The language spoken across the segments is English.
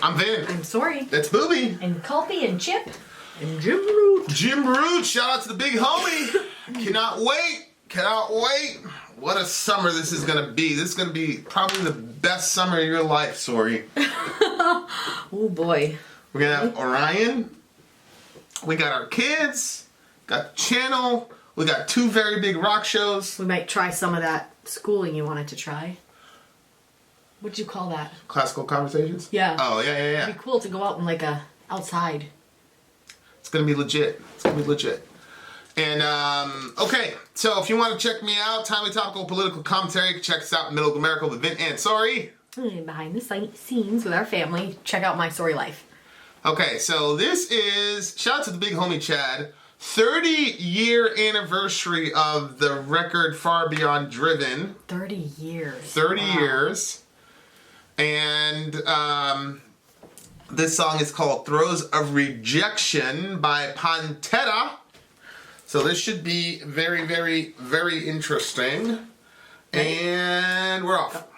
I'm Vin. I'm Sori. That's Booby. And Culpy and Chip. And Jim Root. Jim Root. Shout out to the big homie. Cannot wait. Cannot wait. What a summer this is going to be. This is going to be probably the best summer of your life, Sori. Oh, boy. We're going to have Orion. We got our kids. Got the channel. We got 2 very big rock shows. We might try some of that schooling you wanted to try. What'd you call that? Classical conversations? Yeah. Oh, yeah. It'd be cool to go out and outside. It's going to be legit. It's going to be legit. And, okay, so if you want to check me out, timely, topical, political commentary, you can check us out in Middle of America with Vin and Sori. And behind the scenes with our family, check out My Sori Life. Okay, so this is, shout out to the big homie Chad, 30-year anniversary of the record Far Beyond Driven. 30 years. 30 years. And this song is called Throes of Rejection by Pantera. So this should be very, very, very interesting. And we're off.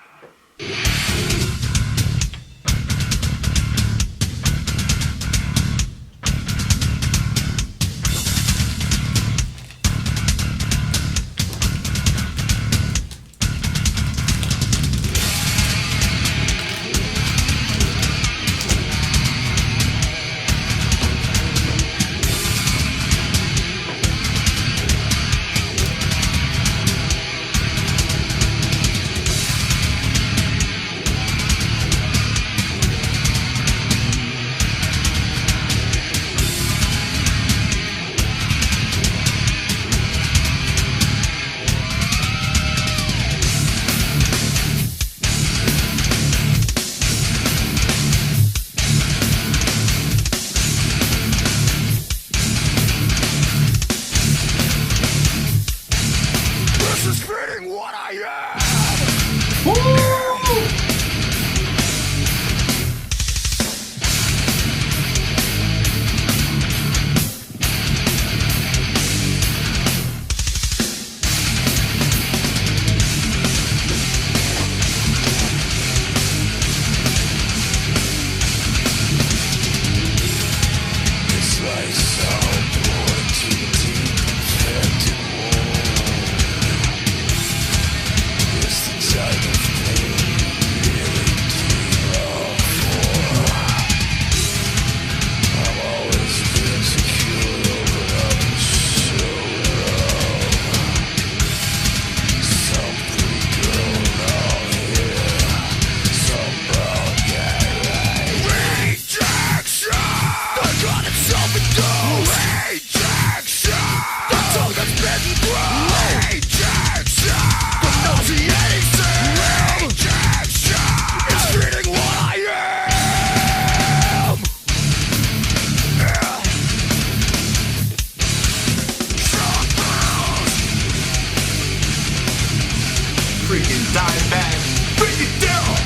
Freaking dive back. Break it down.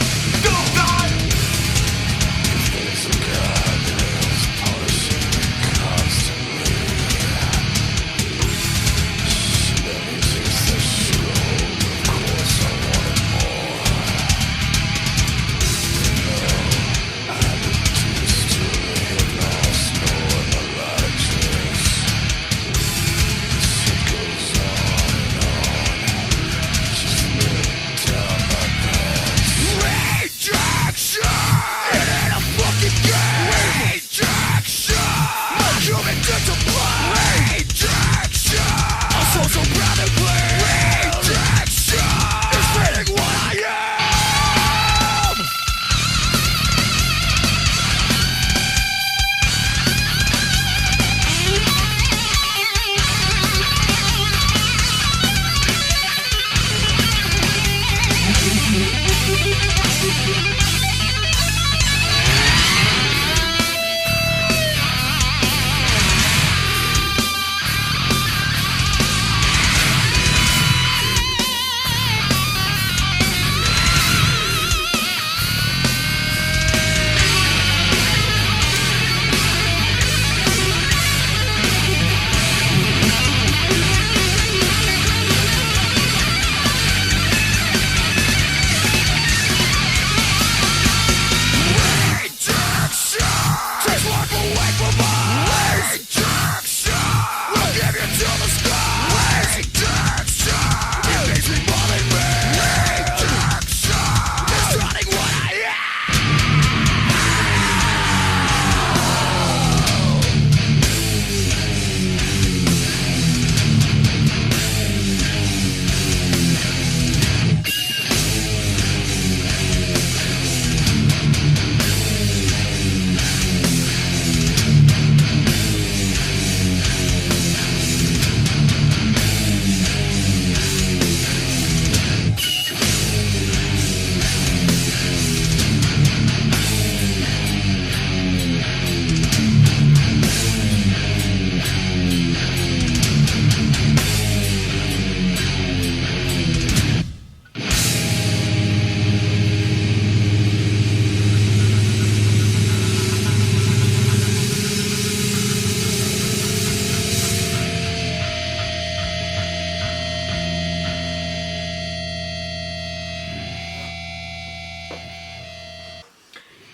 Go dive. There's a God that is polishing constantly. She never takes the show. Of course I wanted more. I had to do this to the lost, knowing a lot of tricks. It goes on and on. Just down my pants. Reject!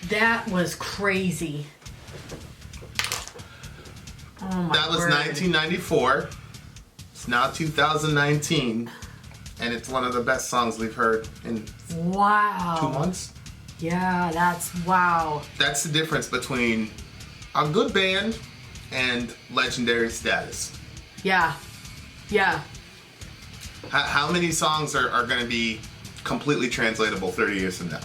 That was crazy. Oh my That was word. 1994. It's now 2019. And it's one of the best songs we've heard in Wow. 2 months. Yeah, wow. That's the difference between a good band and legendary status. Yeah. How many songs are going to be completely translatable 30 years from now?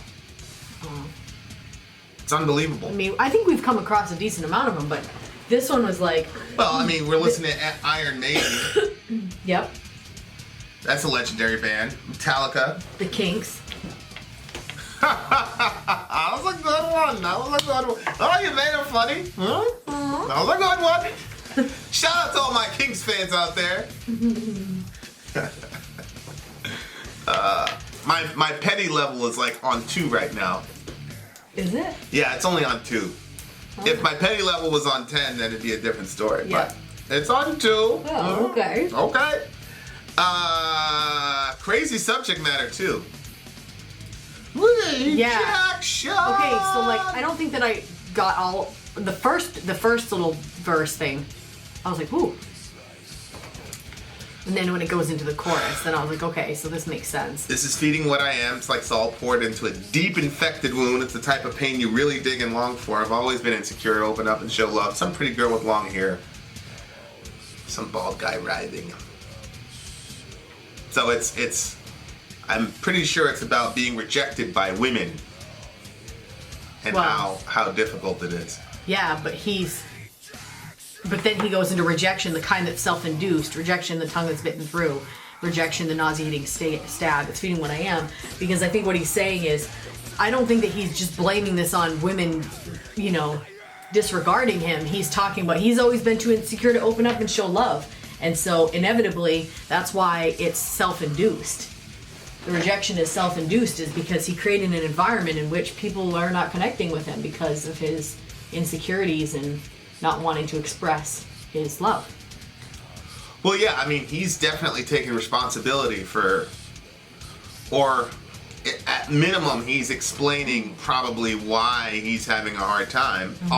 It's unbelievable. I mean, I think we've come across a decent amount of them, but this one was like... Well, I mean, we're listening to Iron Maiden. Yep. That's a legendary band. Metallica. The Kinks. That was a good one. Oh, you made it funny. Huh? That was a good one. Shout out to all my Kinks fans out there. My petty level is like on 2 right now. Is it? Yeah, it's only on 2. If my petty level was on 10, then it'd be a different story. Yeah. But it's on 2. Oh, okay. Okay. Crazy subject matter too. Rejection. Okay, so like I don't think that I got all the first little verse thing. I was like, ooh. And then when it goes into the chorus, then I was like, okay, so this makes sense. This is feeding what I am. It's like salt poured into a deep infected wound. It's the type of pain you really dig and long for. I've always been insecure, open up and show love. Some pretty girl with long hair. Some bald guy writhing. So it's I'm pretty sure it's about being rejected by women. And Wow. how difficult it is. Yeah, but then he goes into rejection, the kind that's self-induced, rejection, the tongue that's bitten through, rejection, the nauseating stab. It's feeding what I am. Because I think what he's saying is, I don't think that he's just blaming this on women, disregarding him. He's talking about, he's always been too insecure to open up and show love. And so, inevitably, that's why it's self-induced. The rejection is self-induced is because he created an environment in which people are not connecting with him because of his insecurities and not wanting to express his love. Well, yeah, I mean, he's definitely taking responsibility for, or at minimum, he's explaining probably why he's having a hard time. Mm-hmm.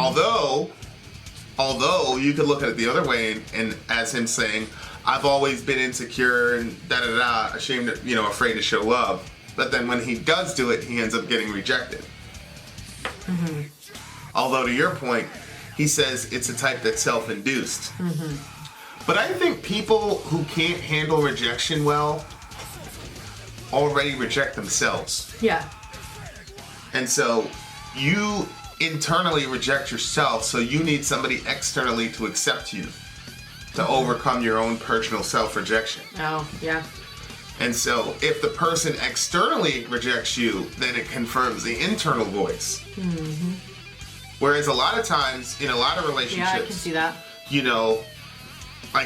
Although you could look at it the other way and as him saying, I've always been insecure and da-da-da, ashamed, afraid to show love. But then when he does do it, he ends up getting rejected. Mm-hmm. Although to your point, he says it's a type that's self-induced. Mm-hmm. But I think people who can't handle rejection well already reject themselves. Yeah. And so you internally reject yourself, so you need somebody externally to accept you, to overcome your own personal self-rejection. Oh, yeah. And so if the person externally rejects you, then it confirms the internal voice. Mm-hmm. Whereas a lot of times, in a lot of relationships, yeah, I can see that.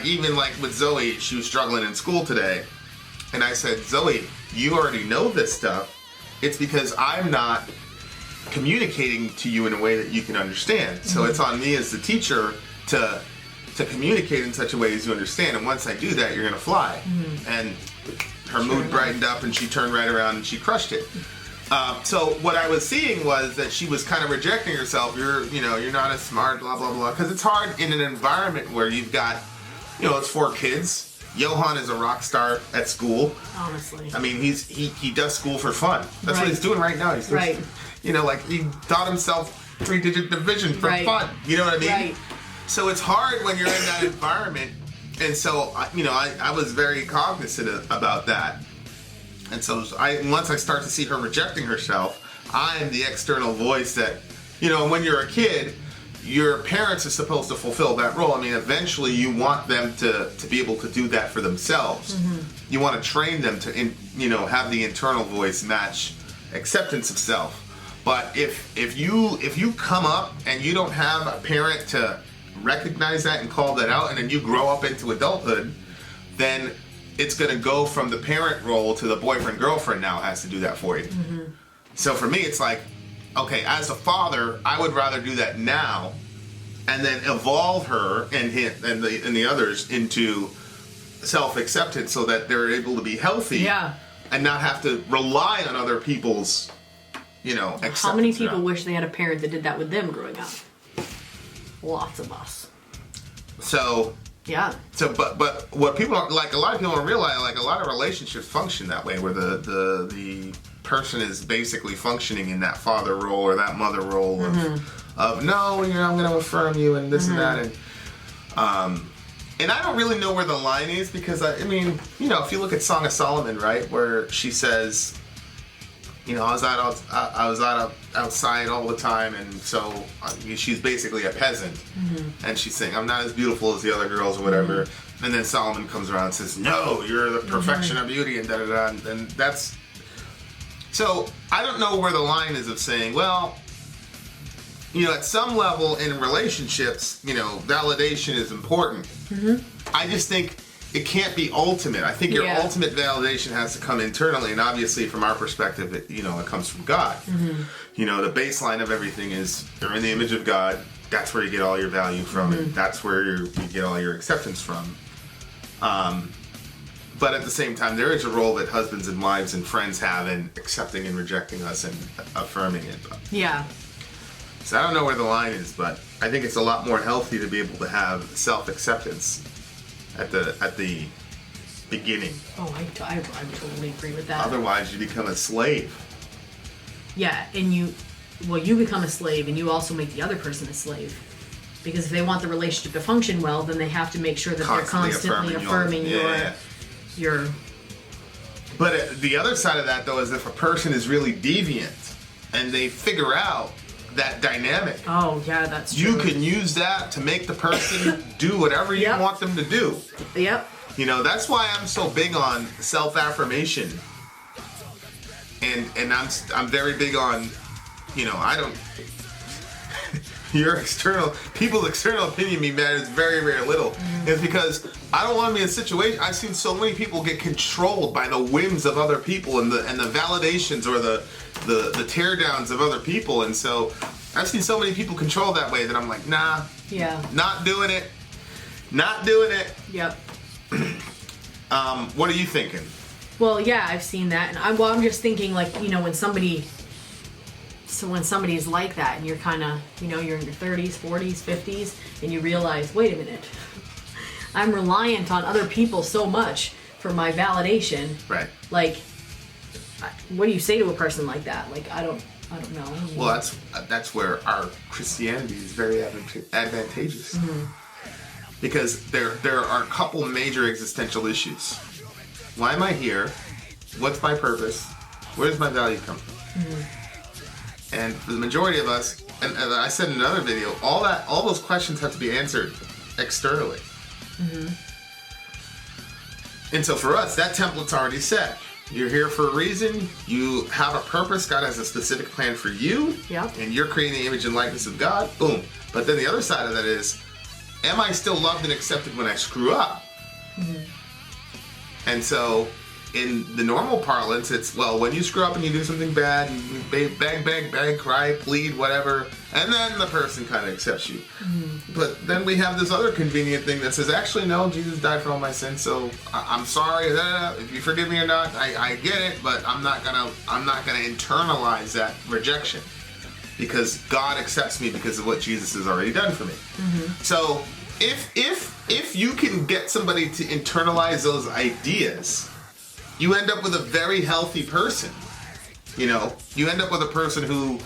Even with Zoe, she was struggling in school today. And I said, Zoe, you already know this stuff. It's because I'm not communicating to you in a way that you can understand. So it's on me as the teacher to communicate in such a way as you understand. And once I do that, you're going to fly. Mm-hmm. And her mood brightened up and she turned right around and she crushed it. So what I was seeing was that she was kind of rejecting herself. You're not as smart, blah, blah, blah. Because it's hard in an environment where you've got, it's 4 kids. Johan is a rock star at school. Honestly. I mean, he does school for fun. That's what he's doing right now. He's right. He taught himself 3-digit division for fun. You know what I mean? Right. So it's hard when you're in that environment. And so, I was very cognizant about that. And so once I start to see her rejecting herself, I'm the external voice that, when you're a kid, your parents are supposed to fulfill that role. I mean, eventually you want them to be able to do that for themselves. Mm-hmm. You want to train them to, have the internal voice match acceptance of self. But if you come up and you don't have a parent to recognize that and call that out, and then you grow up into adulthood, then it's going to go from the parent role to the boyfriend-girlfriend now has to do that for you. Mm-hmm. So for me, it's like, okay, as a father, I would rather do that now and then evolve her and the others into self-acceptance so that they're able to be healthy and not have to rely on other people's, How many people wish they had a parent that did that with them growing up? Lots of us. So yeah. So but what people don't, like, a lot of people don't realize, like, a lot of relationships function that way, where the person is basically functioning in that father role or that mother role of no, I'm going to affirm you and this and that, and I don't really know where the line is, because I mean, if you look at Song of Solomon, right, where she says, I was out outside all the time, and so she's basically a peasant, and she's saying, I'm not as beautiful as the other girls or whatever, and then Solomon comes around and says, no, you're the perfection of beauty, and da-da-da, and that's, so I don't know where the line is of saying, well, at some level in relationships, validation is important. I just think it can't be ultimate. I think your ultimate validation has to come internally, and obviously from our perspective, it comes from God. The baseline of everything is you're in the image of God. That's where you get all your value from, and that's where you get all your acceptance from. But at the same time, there is a role that husbands and wives and friends have in accepting and rejecting us and affirming it. Yeah. So I don't know where the line is, but I think it's a lot more healthy to be able to have self-acceptance at the beginning. Oh, I totally agree with that. Otherwise, you become a slave. Yeah, and you become a slave, and you also make the other person a slave. Because if they want the relationship to function well, then they have to make sure that they're constantly affirming your. But the other side of that, though, is if a person is really deviant and they figure out that dynamic. Oh, yeah, that's true. You can use that to make the person do whatever you want them to do. Yep. That's why I'm so big on self-affirmation. And I'm very big on, I don't... people's external opinion me matters very, very little. It's because I don't want to be in a situation. I've seen so many people get controlled by the whims of other people and the validations or the teardowns of other people, and so I've seen so many people controlled that way that I'm like, nah, not doing it. Yep. What are you thinking? Well, yeah, I've seen that, and I'm just thinking, like, when somebody's like that, and you're kind of, you're in your 30s, 40s, 50s, and you realize, wait a minute, I'm reliant on other people so much for my validation. Right. Like, what do you say to a person like that? Like, I don't know. Well, that's where our Christianity is very advantageous. Because there are a couple major existential issues. Why am I here? What's my purpose? Where does my value come from? And for the majority of us, and I said in another video, all those questions have to be answered externally. And so for us, that template's already set. You're here for a reason. You have a purpose. God has a specific plan for you. Yep. And you're creating the image and likeness of God. Boom. But then the other side of that is, am I still loved and accepted when I screw up? And so in the normal parlance, it's, well, when you screw up and you do something bad, you beg, cry, plead, whatever, and then the person kind of accepts you. But then we have this other convenient thing that says, actually, no, Jesus died for all my sins, so I'm sorry. If you forgive me or not, I get it, but I'm not gonna internalize that rejection because God accepts me because of what Jesus has already done for me. So if you can get somebody to internalize those ideas, you end up with a very healthy person. You end up with a person who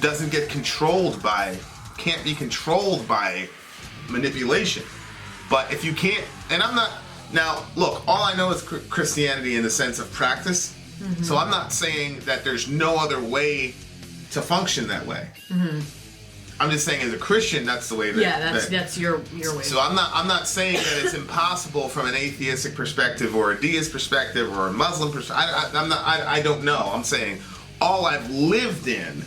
doesn't get can't be controlled by manipulation. But if you can't, and I'm not, now look, all I know is Christianity in the sense of practice. So I'm not saying that there's no other way to function that way. I'm just saying, as a Christian, that's the way that... that's your way. So I'm not saying that it's impossible from an atheistic perspective or a deist perspective or a Muslim perspective. I don't know. I'm saying all I've lived in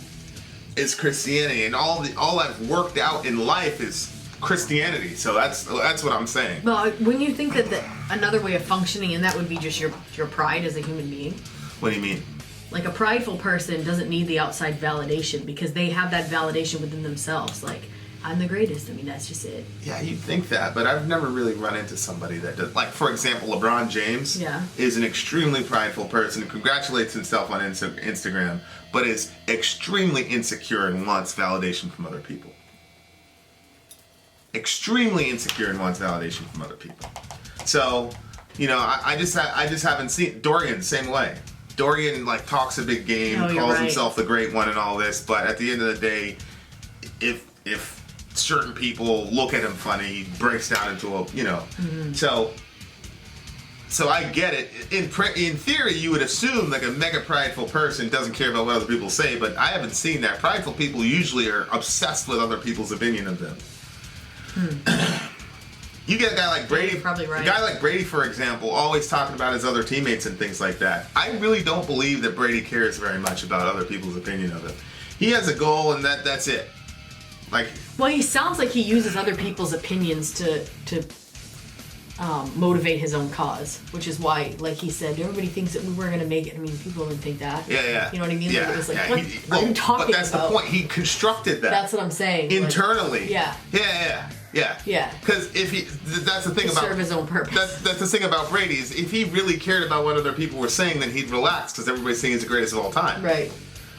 is Christianity, and all I've worked out in life is Christianity. So that's what I'm saying. Well, when you think that another way of functioning, and that would be just your pride as a human being. What do you mean? Like, a prideful person doesn't need the outside validation because they have that validation within themselves. Like, I'm the greatest. I mean, that's just it. Yeah, you'd think that, but I've never really run into somebody that does. Like, for example, LeBron James is an extremely prideful person who congratulates himself on Instagram, but is extremely insecure and wants validation from other people. Extremely insecure and wants validation from other people. So, you know, I just haven't seen Dorian same way. Dorian like talks a big game, calls himself the great one and all this, but at the end of the day, if certain people look at him funny, he breaks down into a, you know. So I get it. In theory, you would assume like a mega prideful person doesn't care about what other people say, but I haven't seen that. Prideful people usually are obsessed with other people's opinion of them. You get a guy like Brady. You're probably right. A guy like Brady, for example, always talking about his other teammates and things like that. I really don't believe that Brady cares very much about other people's opinion of him. He has a goal, and that's it. Like, well, he sounds like he uses other people's opinions to motivate his own cause, which is why, like he said, everybody thinks that we weren't going to make it. I mean, people didn't think that. Yeah. You know what I mean? Yeah, like, it was like, yeah. what are you talking about? But that's the point. He constructed that. That's what I'm saying. Internally. Like, yeah. Yeah. Because if he, that's the thing to about serve his own purpose. That's the thing about Brady is if he really cared about what other people were saying, then he'd relax because everybody's saying he's the greatest of all time. Right.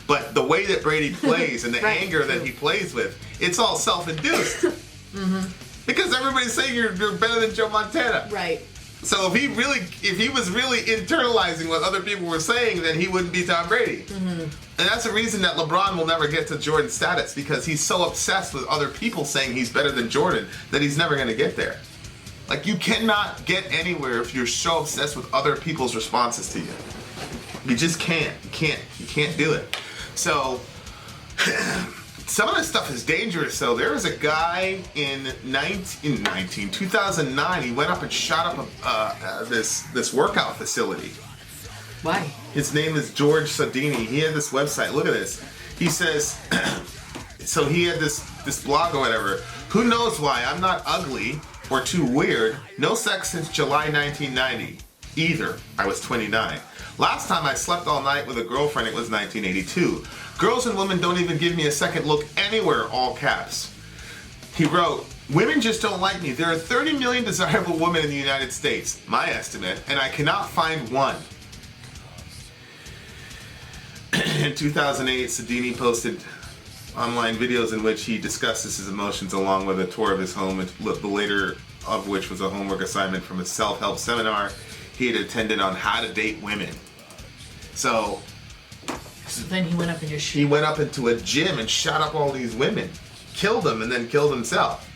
But the way that Brady plays and the Right, anger true. that he plays with, it's all self-induced. Because everybody's saying you're better than Joe Montana. Right. So if he was really internalizing what other people were saying, then he wouldn't be Tom Brady. And that's the reason that LeBron will never get to Jordan's status, because he's so obsessed with other people saying he's better than Jordan that he's never going to get there. Like, you cannot get anywhere if you're so obsessed with other people's responses to you. You just can't. You can't do it. So some of this stuff is dangerous. So there was a guy in 2009. He went up and shot up this workout facility. Why? His name is George Sodini. He had this website. Look at this. He says, so he had this blog or whatever. Who knows why? I'm not ugly or too weird. No sex since July 1990. Either. I was 29. Last time I slept all night with a girlfriend, it was 1982. Girls and women don't even give me a second look anywhere, all caps. He wrote, women just don't like me. There are 30 million desirable women in the United States, my estimate, and I cannot find one. In 2008, Sedini posted online videos in which he discusses his emotions along with a tour of his home, the later of which was a homework assignment from a self-help seminar he had attended on how to date women. So then he went up and he went up into a gym and shot up all these women, killed them, and then killed himself.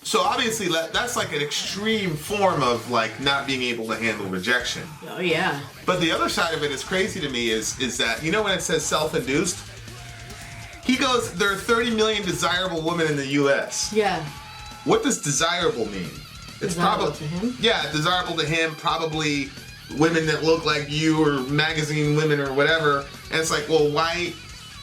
So obviously that's like an extreme form of like not being able to handle rejection. Oh yeah. But the other side of it is crazy to me is that, you know, when it says self-induced, he goes, there are 30 million desirable women in the U.S. Yeah. What does desirable mean? It's desirable to him? Yeah, desirable to him, probably women that look like you or magazine women or whatever. And it's like, well, why?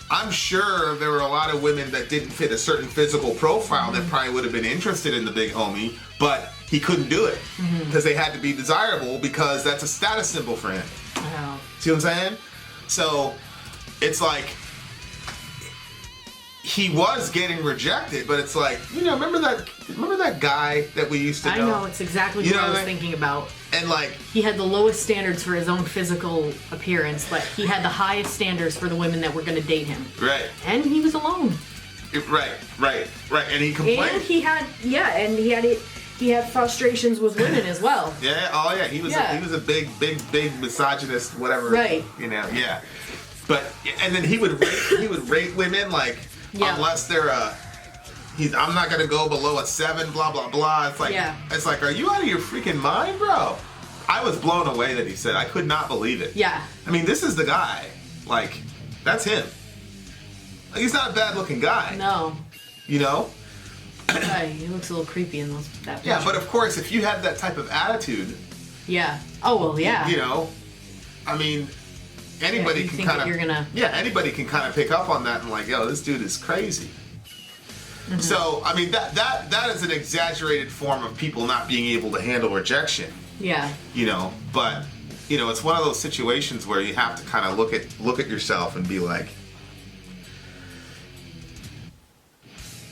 I'm sure there were a lot of women that didn't fit a certain physical profile that probably would have been interested in the big homie, but he couldn't do it because they had to be desirable because that's a status symbol for him. Wow. See what I'm saying? So it's like he was getting rejected, but it's like, you know, remember that guy that we used to know? I know, it's exactly what I was thinking about. And like, he had the lowest standards for his own physical appearance, but he had the highest standards for the women that were going to date him. Right. And he was alone. Right. And he complained. And he had frustrations with women as well. Yeah. Oh yeah. He was a big misogynist, whatever. Right. You know. Yeah. But and then he would rate women like unless they're I'm not gonna go below a 7. Blah blah blah. It's like it's like, are you out of your freaking mind, bro? I was blown away that he said. I could not believe it. Yeah. I mean, this is the guy. Like, that's him. Like, he's not a bad looking guy. No. You know. He looks a little creepy in that picture. Yeah, but of course, if you have that type of attitude. Yeah. Oh well, yeah. You know, I mean, anybody can kind of. Anybody can kind of pick up on that and like, yo, this dude is crazy. Mm-hmm. So I mean, that is an exaggerated form of people not being able to handle rejection. Yeah. You know, but you know, it's one of those situations where you have to kind of look at yourself and be like,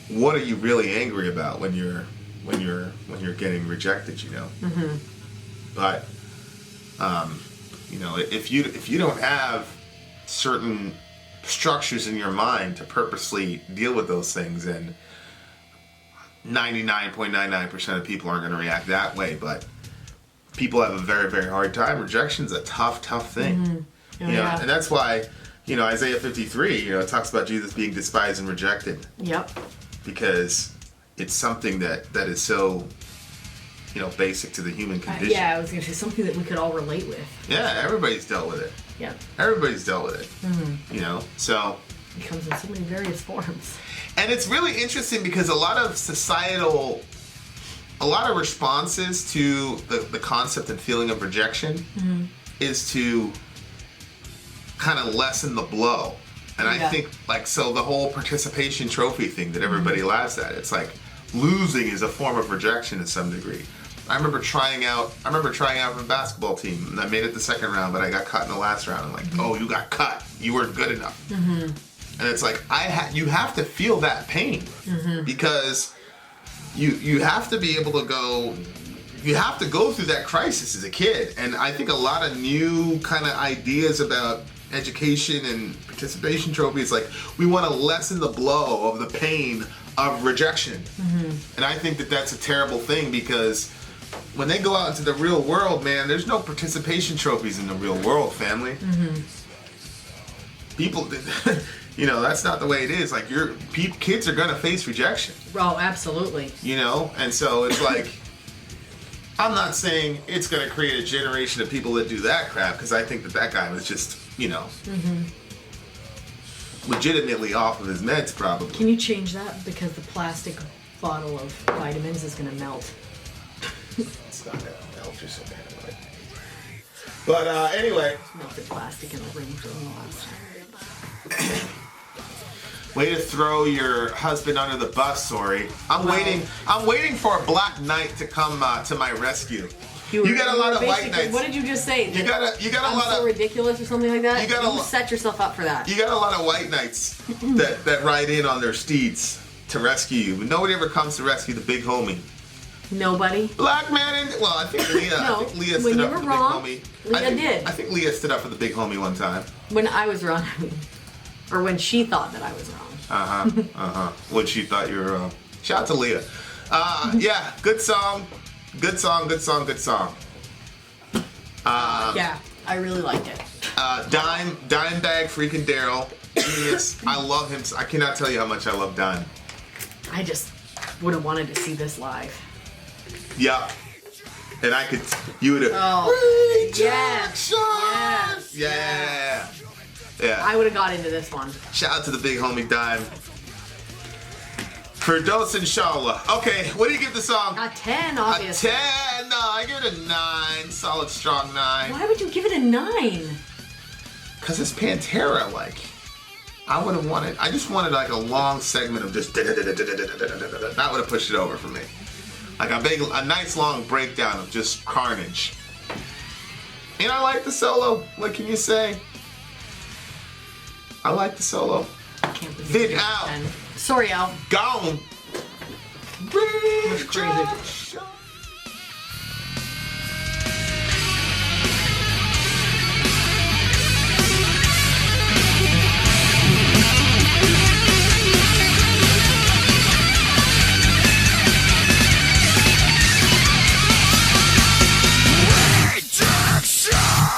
what are you really angry about when you're getting rejected, you know? Mm-hmm. But you know, if you don't have certain structures in your mind to purposely deal with those things, and 99.99% of people aren't going to react that way, but people have a very, very hard time. Rejection's a tough thing. Mm-hmm. Oh, You know, yeah. and that's why, you know, Isaiah 53, you know, it talks about Jesus being despised and rejected, Yep. because it's something that is so, you know, basic to the human condition. Yeah, I was going to say something that we could all relate with. Yeah, everybody's dealt with it. Yep. Everybody's dealt with it. Mm-hmm. You know, so. It comes in so many various forms. And it's really interesting because a lot of responses to the concept and feeling of rejection Mm-hmm. is to kind of lessen the blow. And I Yeah. think, like, so the whole participation trophy thing that everybody laughs at, it's like losing is a form of rejection to some degree. I remember trying out for a basketball team, and I made it the second round, but I got cut in the last round. I'm like, oh, you got cut. You weren't good enough. Mm-hmm. And it's like, you have to feel that pain, Mm-hmm. because you have to be able to go, you have to go through that crisis as a kid. And I think a lot of new kind of ideas about education and participation trophies, like, we want to lessen the blow of the pain of rejection. Mm-hmm. And I think that that's a terrible thing, because when they go out into the real world, man, there's no participation trophies in the real world, family. Mm-hmm. People, you know, that's not the way it is. Like, kids are gonna face rejection, Oh, absolutely. you know? And so it's like, I'm not saying it's gonna create a generation of people that do that crap, because I think that guy was just, you know, legitimately off of his meds, probably. Can you change that? Because the plastic bottle of vitamins is going to melt. It's not gonna melt or something. Anyway. But anyway, Melted plastic in the room for the last time. way to throw your husband under the bus, Sori. I'm waiting for a black knight to come to my rescue. You got a lot of white knights. What did you just say? You got a I'm lot so of ridiculous or something like that? You got a You lo- set yourself up for that. you got a lot of white knights that ride in on their steeds to rescue you, but nobody ever comes to rescue the big homie. Nobody? Black man and well, I think Leah. No, I think Leah when stood you up were for the wrong, big homie. Leah did. I think Leah stood up for the big homie one time. When I was wrong, I mean. Or when she thought that I was wrong. When she thought you were wrong. Shout out to Leah. Yeah, good song. Good song. Yeah, I really liked it. Dime Bag freaking Daryl. Genius. I love him. I cannot tell you how much I love Dime. I just would have wanted to see this live. Yeah. And you would have. Oh, Rejection! Yes. Yeah. I would have got into this one. Shout out to the big homie Dime. Firdos Inshallah. Okay, what do you give the song? A 10, A obviously. 10. No, I give it a 9. Solid, strong 9. Why would you give it a 9? Because it's Pantera, like. I would have wanted. I just wanted like a long segment of just. That would have pushed it over for me. Like a nice long breakdown of just carnage. And I like the solo. What can you say? I like the solo. I can't believe Vin you gave it a out. 10. Sorry, Al. Gone. That's crazy. Rejection.